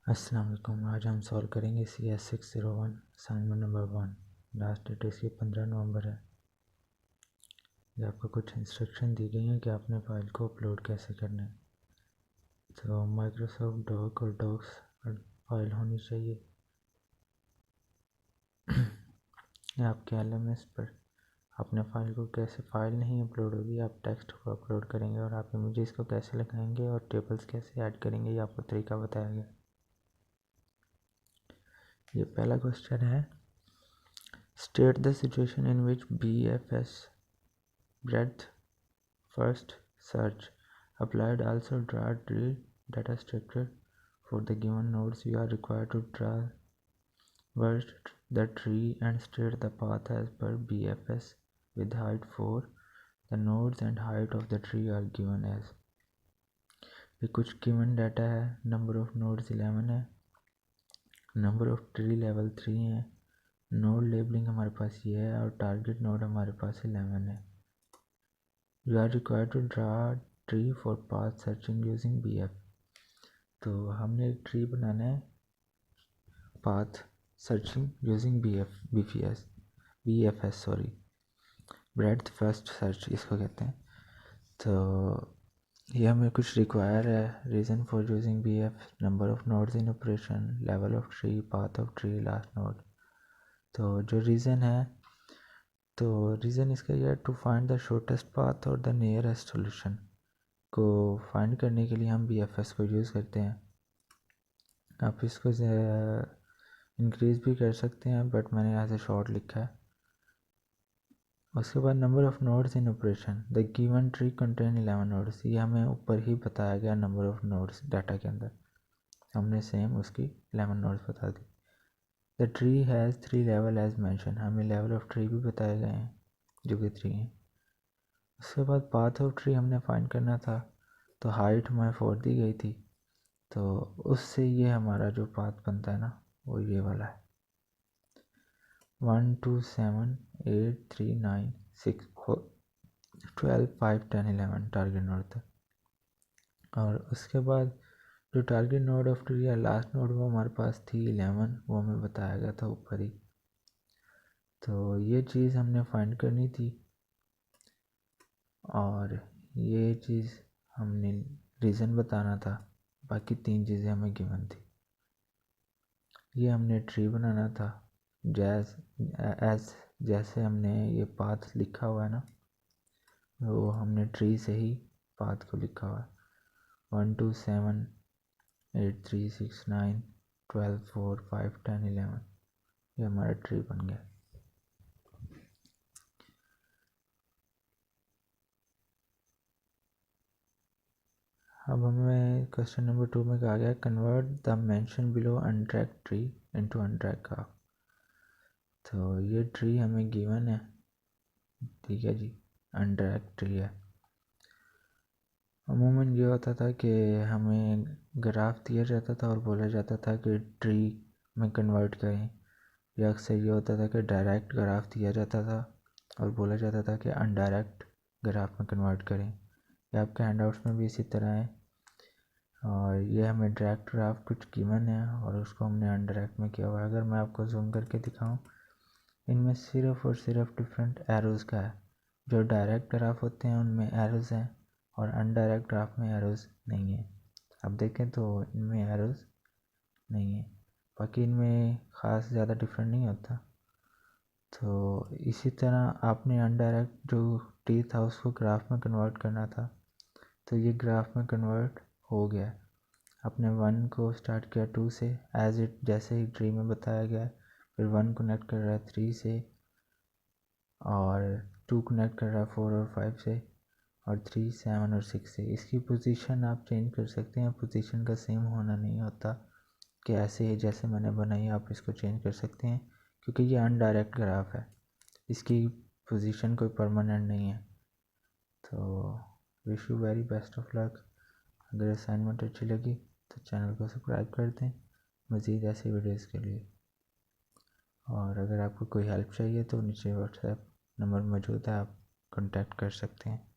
अस्सलाम वालेकुम। आज हम सॉल्व करेंगे CS601 assignment number 1। Last date इसकी 15 नवंबर है। ये आपको कुछ इंस्ट्रक्शन दी गई हैं कि आपने फ़ाइल को अपलोड कैसे करना है। तो माइक्रोसॉफ्ट डॉक और डॉक्स फाइल होनी चाहिए। ये आपके LMS पर अपने फ़ाइल को कैसे, फ़ाइल नहीं अपलोड होगी, आप टेक्स्ट को अपलोड करेंगे और आप इमेजेस को कैसे लगाएंगे और टेबल्स कैसे ऐड करेंगे, ये आपको तरीका बताया गया। ये पहला क्वेश्चन है, state the situation in which BFS breadth first search applied also draw tree data structure for the given nodes. You are required to traverse the tree and state the path as per BFS with height 4. The nodes and height of the tree are given as। ये कुछ given data है। number of nodes 11 है, number of tree level 3 है, node labeling हमारे पास ये है और target node हमारे पास 11 है। You are required to draw tree for path searching using BF। तो हमने एक ट्री बनाना है path searching using BFS breadth first search इसको कहते हैं। तो ये हमें कुछ रिक्वायर है। Reason for using BF, number of nodes in operation, level of tree, path of tree, last node. तो जो रीज़न है, तो रीज़न इसका ये है, to find the shortest path और द नियरेस्ट सॉल्यूशन को फाइंड करने के लिए हम BFS को यूज़ करते हैं। आप इसको इंक्रीज़ भी कर सकते हैं, बट मैंने यहाँ से शॉर्ट लिखा है। उसके बाद number of nodes in operation, the given tree contain 11 nodes. ये हमें ऊपर ही बताया गया नंबर ऑफ़ नोड्स डाटा के अंदर, हमने सेम उसकी 11 नोड्स बता दी। The tree has 3 level as mention, हमें लेवल ऑफ ट्री भी बताए गए हैं जो कि 3 हैं। उसके बाद पाथ ऑफ ट्री हमने फाइंड करना था, तो हाइट हमें 4 दी गई थी, तो उससे ये हमारा जो पाथ बनता है ना, वो ये वाला है 1 2 7 8 3 9 6 12 5 10 11 टारगेट नोड तक। और उसके बाद जो टारगेट नोड ऑफ ट्री या लास्ट नोड वो हमारे पास थी 11, वो हमें बताया गया था ऊपर ही। तो ये चीज़ हमने फाइंड करनी थी और ये चीज़ हमने रीज़न बताना था। बाकी 3 चीज़ें हमें गिवन थी। ये हमने ट्री बनाना था जैसे हमने ये पाथ लिखा हुआ है ना, वो हमने ट्री से ही पाथ को लिखा हुआ है 1 2 7 8 3 6 9 12 4 5 10 11। ये हमारा ट्री बन गया। अब हमें क्वेश्चन नंबर 2 में कहा गया, convert the mention below untracked tree into untracked graph. तो ये ट्री हमें गिवन है, ठीक है जी, अनट्रैक्ड ट्री है। अमूमन ये होता था कि हमें ग्राफ दिया जाता था और बोला जाता था कि ट्री में कन्वर्ट करें, या अक्सर ये होता था कि डायरेक्ट ग्राफ दिया जाता था और बोला जाता था कि अनडायरेक्ट ग्राफ में कन्वर्ट करें। ये आपके हैंडआउट्स में भी इसी तरह है। और ये हमें डायरेक्ट ग्राफ कुछ गिवन है और उसको हमने अनडायरेक्ट में किया हुआ है। अगर मैं आपको जूम करके दिखाऊं, इनमें सिर्फ और सिर्फ डिफरेंट एरोज़ का है। जो डायरेक्ट ग्राफ होते हैं उनमें एरोज़ हैं और अनडायरेक्ट ग्राफ में एरोज़ नहीं है। अब देखें तो इनमें एरोज़ नहीं है, बाकी इनमें ख़ास ज़्यादा डिफरेंट नहीं होता। तो इसी तरह आपने अनडायरेक्ट जो टी था उसको ग्राफ में कन्वर्ट करना था, तो ये ग्राफ में कन्वर्ट हो गया। आपने 1 को स्टार्ट किया 2 से, एज इट जैसे ही ट्री में बताया गया, फिर 1 कनेक्ट कर रहा है 3 से और 2 कनेक्ट कर रहा है 4 और 5 से और 3 7 और 6 से। इसकी पोजीशन आप चेंज कर सकते हैं, पोजीशन का सेम होना नहीं होता कि ऐसे ही जैसे मैंने बनाई आप इसको चेंज कर सकते हैं, क्योंकि ये अनडायरेक्ट ग्राफ है, इसकी पोजीशन कोई परमानेंट नहीं है। तो wish you very best of luck. अगर असाइनमेंट अच्छी लगी तो चैनल को सब्सक्राइब कर दें मज़ीद ऐसी वीडियोज़ के लिए। और अगर आपको कोई हेल्प चाहिए तो नीचे व्हाट्सएप नंबर मौजूद है, आप कांटेक्ट कर सकते हैं।